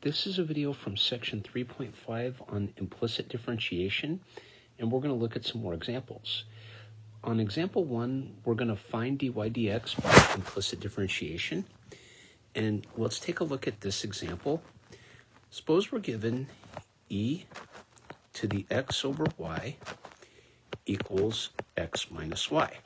This is a video from section 3.5 on implicit differentiation, and we're going to look at some more examples. On example 1, we're going to find dy dx by implicit differentiation. And let's take a look at this example. Suppose we're given e to the x over y equals x minus y.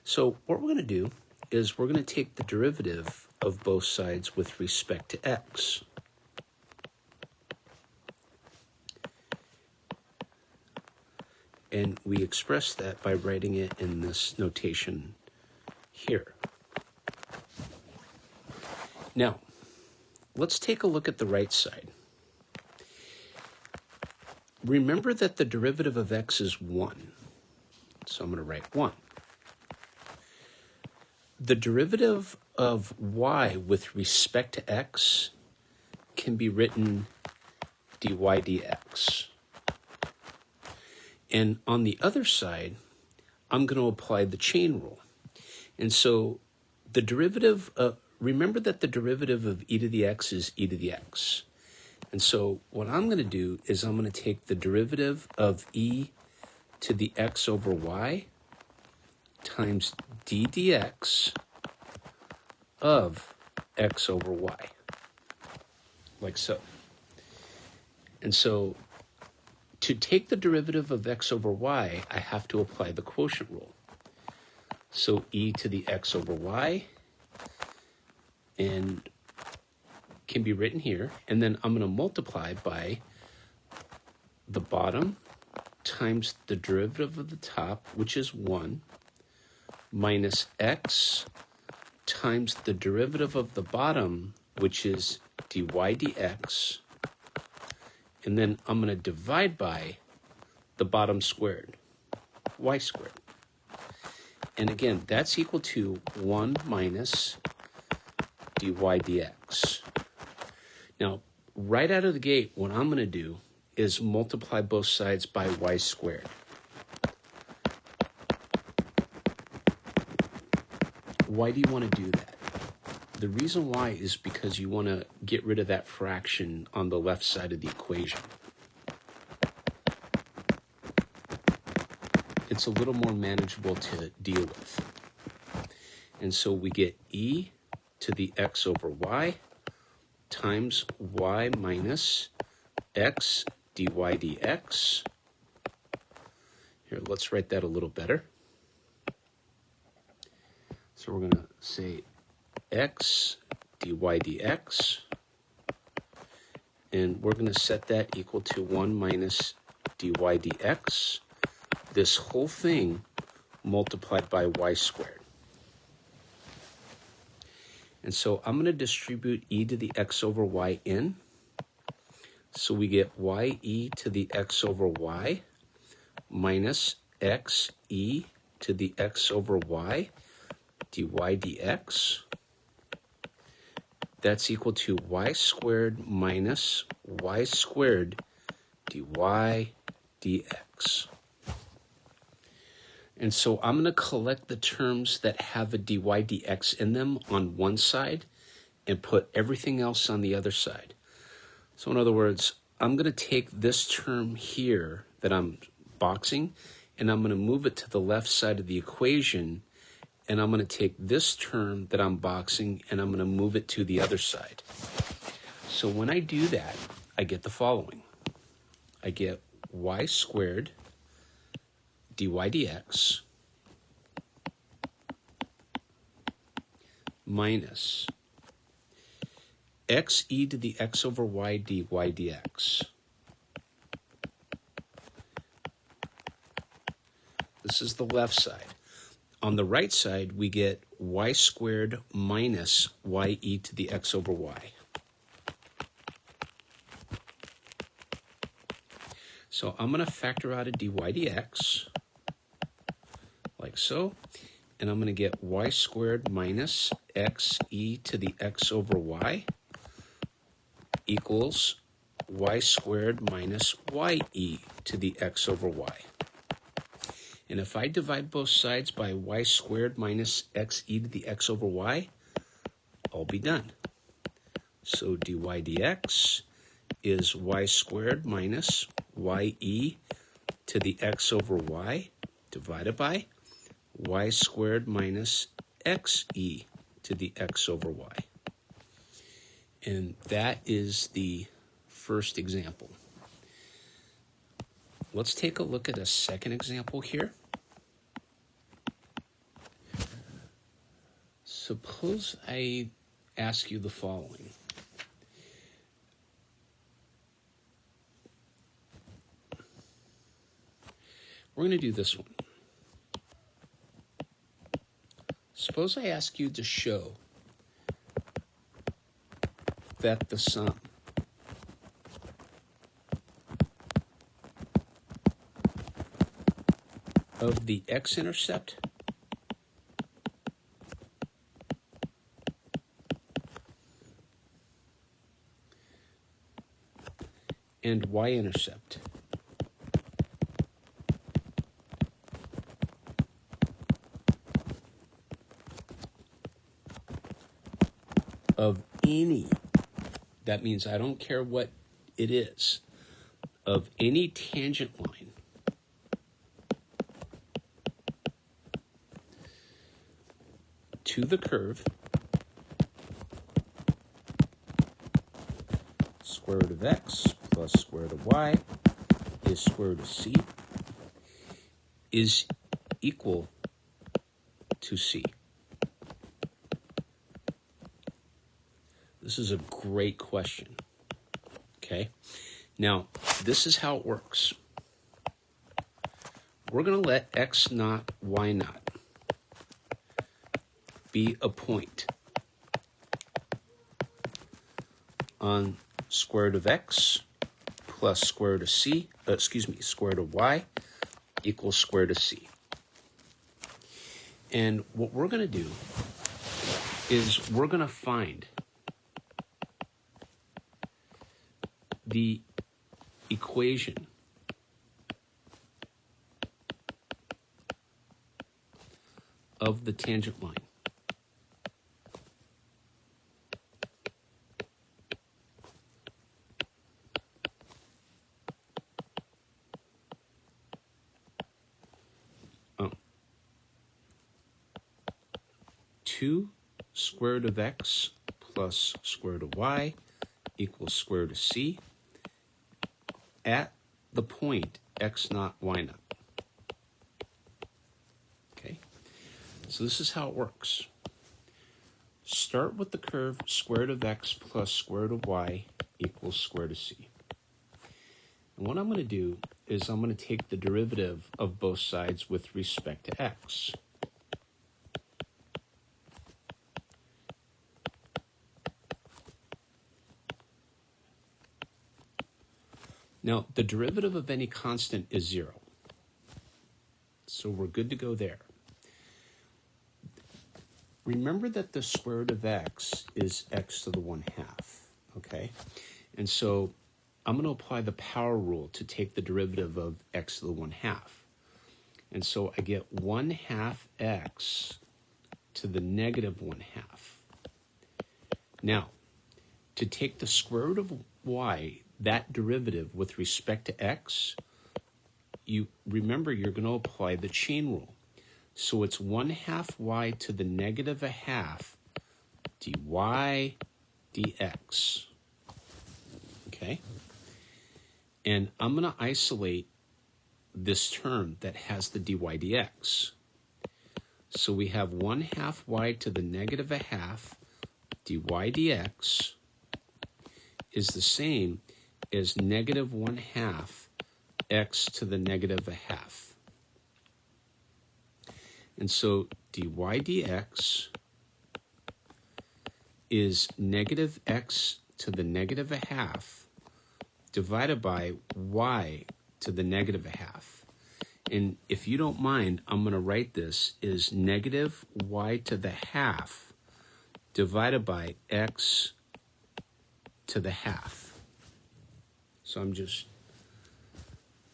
So what we're going to do is we're going to take the derivative of both sides with respect to x. And we express that by writing it in this notation here. Now, let's take a look at the right side. Remember that the derivative of x is 1. So I'm going to write 1. The derivative of y with respect to x can be written dy dx. And on the other side, I'm going to apply the chain rule. And so the derivative, remember that the derivative of e to the x is e to the x. And so what I'm going to do is I'm going to take the derivative of e to the x over y times d dx of x over y, like so. And so to take the derivative of x over y, I have to apply the quotient rule. So e to the x over y and can be written here, and then I'm going to multiply by the bottom times the derivative of the top, which is 1, minus x times the derivative of the bottom, which is dy dx, and then I'm going to divide by the bottom squared, y squared. And again, that's equal to 1 minus dy dx. Now, right out of the gate, what I'm going to do is multiply both sides by y squared. Why do you want to do that? The reason why is because you want to get rid of that fraction on the left side of the equation. It's a little more manageable to deal with. And so we get e to the x over y times y minus x dy dx. Here, let's write that a little better. So we're going to say x dy dx, and we're going to set that equal to 1 minus dy dx, this whole thing multiplied by y squared. And so I'm going to distribute e to the x over y in. So we get ye to the x over y minus x e to the x over y dy dx. That's equal to y squared minus y squared dy dx. And so I'm going to collect the terms that have a dy dx in them on one side and put everything else on the other side. So in other words, I'm going to take this term here that I'm boxing, and I'm going to move it to the left side of the equation, and I'm going to take this term that I'm boxing, and I'm going to move it to the other side. So when I do that, I get the following. I get y squared dy dx minus x e to the x over y dy dx. This is the left side. On the right side, we get y squared minus ye to the x over y. So I'm going to factor out a dy dx, like so, and I'm going to get y squared minus x e to the x over y equals y squared minus ye to the x over y. And if I divide both sides by y squared minus x e to the x over y, I'll be done. So dy dx is y squared minus ye to the x over y divided by y squared minus xe to the x over y. And that is the first example. Let's take a look at a second example here. Suppose I ask you the following. We're going to do this one. Suppose I ask you to show that the sum of the x-intercept and y-intercept of any, that means I don't care what it is, of any tangent line to the curve square root of x plus square root of y is square root of c is equal to c. This is a great question, okay? Now, this is how it works. We're going to let x naught, y naught be a point on square root of x plus square root of c, square root of y equals square root of c. And what we're going to do is we're going to find the equation of the tangent line. Two square root of x plus square root of y equals square root of c at the point x naught, y naught. Okay, so this is how it works. Start with the curve square root of x plus square root of y equals square root of c. And what I'm going to do is I'm going to take the derivative of both sides with respect to x. Now, the derivative of any constant is 0. So we're good to go there. Remember that the square root of x is x to the 1/2, okay? And so I'm going to apply the power rule to take the derivative of x to the 1/2. And so I get 1/2 x to the negative 1/2. Now, to take the square root of y, that derivative with respect to x, you remember you're going to apply the chain rule. So it's 1/2 y to the negative 1/2 dy dx. Okay? And I'm going to isolate this term that has the dy dx. So we have 1/2 y to the negative 1/2 dy dx is the same as negative 1/2 x to the negative 1/2. And so dy dx is negative x to the negative 1/2 divided by y to the negative 1/2. And if you don't mind, I'm going to write this as negative y to the 1/2 divided by x to the 1/2. So I'm just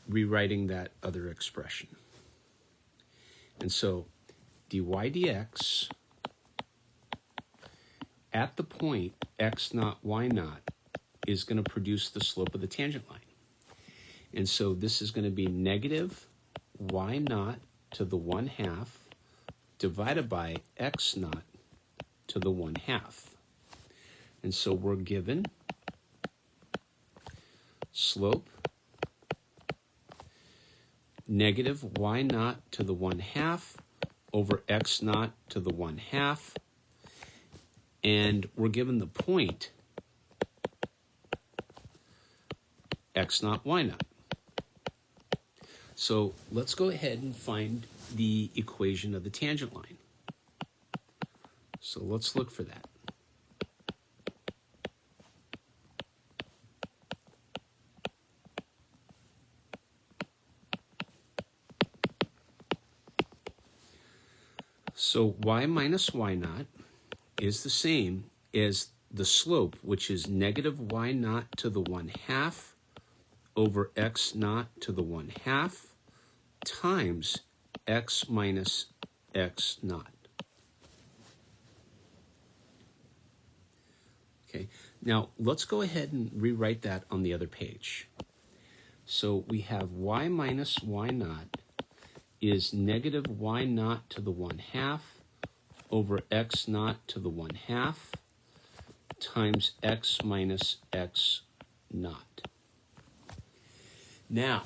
rewriting that other expression. And so dy dx at the point x naught, y naught is going to produce the slope of the tangent line. And so this is going to be negative y naught to the 1/2 divided by x naught to the 1/2. And so we're given slope negative y naught to the 1/2 over x naught to the 1/2. And we're given the point x naught, y naught. So let's go ahead and find the equation of the tangent line. So let's look for that. So y minus y naught is the same as the slope, which is negative y naught to the 1/2 over x naught to the 1/2 times x minus x naught. Okay, now let's go ahead and rewrite that on the other page. So we have y minus y naught is negative y naught to the 1/2 over x naught to the 1/2 times x minus x naught. Now,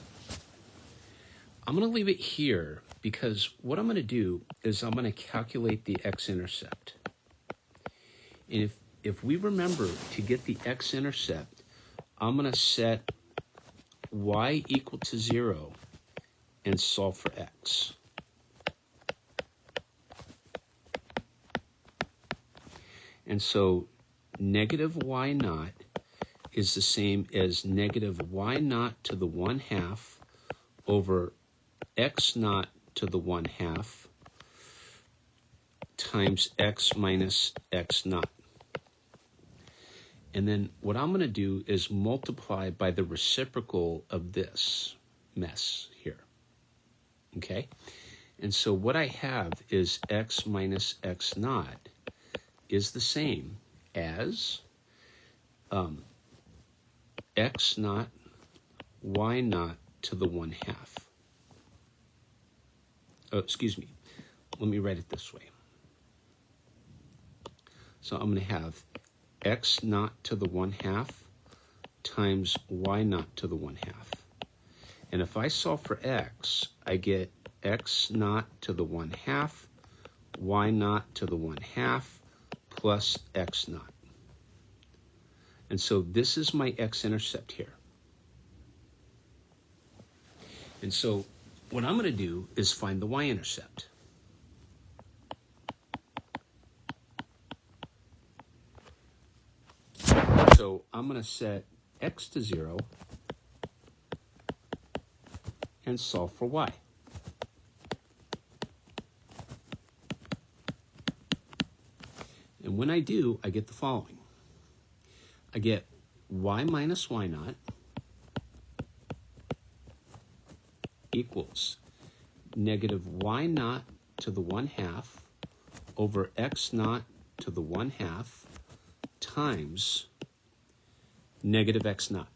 I'm going to leave it here because what I'm going to do is I'm going to calculate the x-intercept. And if we remember to get the x-intercept, I'm going to set y equal to 0 and solve for x. And so negative y naught is the same as negative y naught to the 1/2 over x naught to the 1/2 times x minus x naught. And then what I'm going to do is multiply by the reciprocal of this mess here. Okay? And so what I have is x minus x naught is the same as x naught, y naught to the 1/2. Oh, excuse me. Let me write it this way. So I'm going to have x naught to the 1/2 times y naught to the 1/2. And if I solve for x, I get x naught to the 1/2, y naught to the 1/2 plus x naught. And so this is my x-intercept here. And so what I'm going to do is find the y-intercept. So I'm going to set x to 0 and solve for y. And when I do, I get the following. I get y minus y naught equals negative y naught to the 1/2 over x naught to the 1/2 times negative x naught.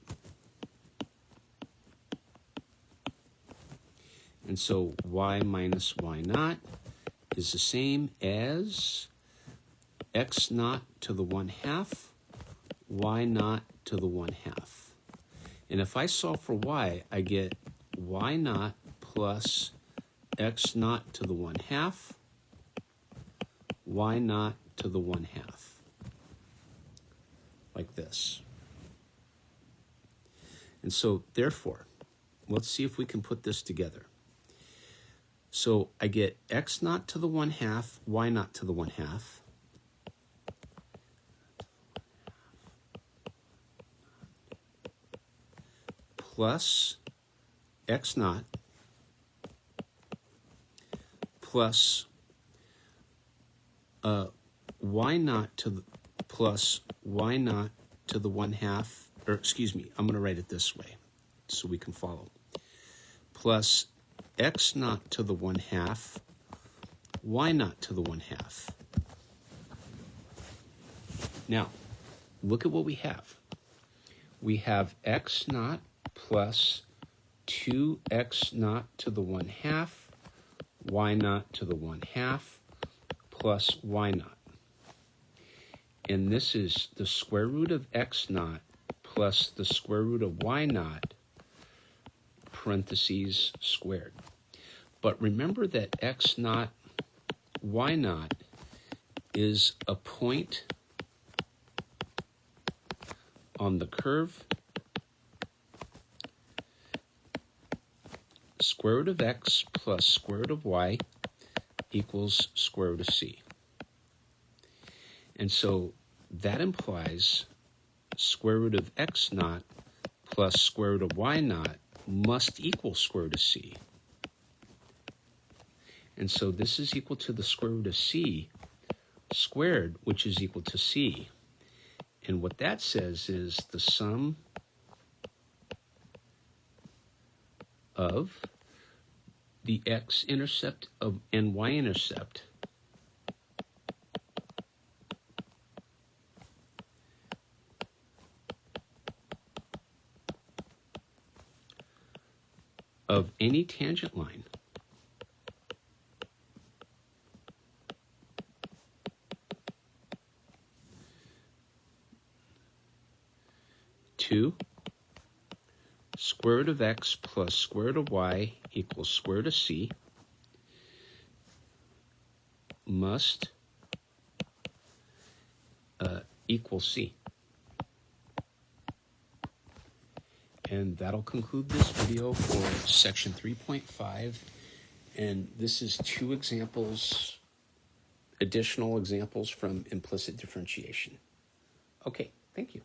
And so y minus y naught is the same as x naught to the 1/2, y naught to the 1/2. And if I solve for y, I get y naught plus x naught to the 1/2, y naught to the 1/2. Like this. And so, therefore, let's see if we can put this together. So I get x naught to the 1/2, y naught to the 1/2. Plus x naught plus y naught to the plus y naught to the 1/2, or excuse me, I'm going to write it this way so we can follow. Plus x naught to the 1/2, y naught to the 1/2. Now, look at what we have. We have x naught plus 2x naught to the 1/2, y naught to the 1/2, plus y naught. And this is the square root of x naught plus the square root of y naught, parentheses squared. But remember that x naught, y naught is a point on the curve. Square root of x plus square root of y equals square root of c. And so that implies square root of x naught plus square root of y naught must equal square root of c. And so this is equal to the square root of c squared, which is equal to c. And what that says is the sum of the x-intercept and y-intercept of any tangent line to square root of x plus square root of y equals square root of c must equal c. And that'll conclude this video for section 3.5. And this is 2 examples, additional examples from implicit differentiation. Okay, thank you.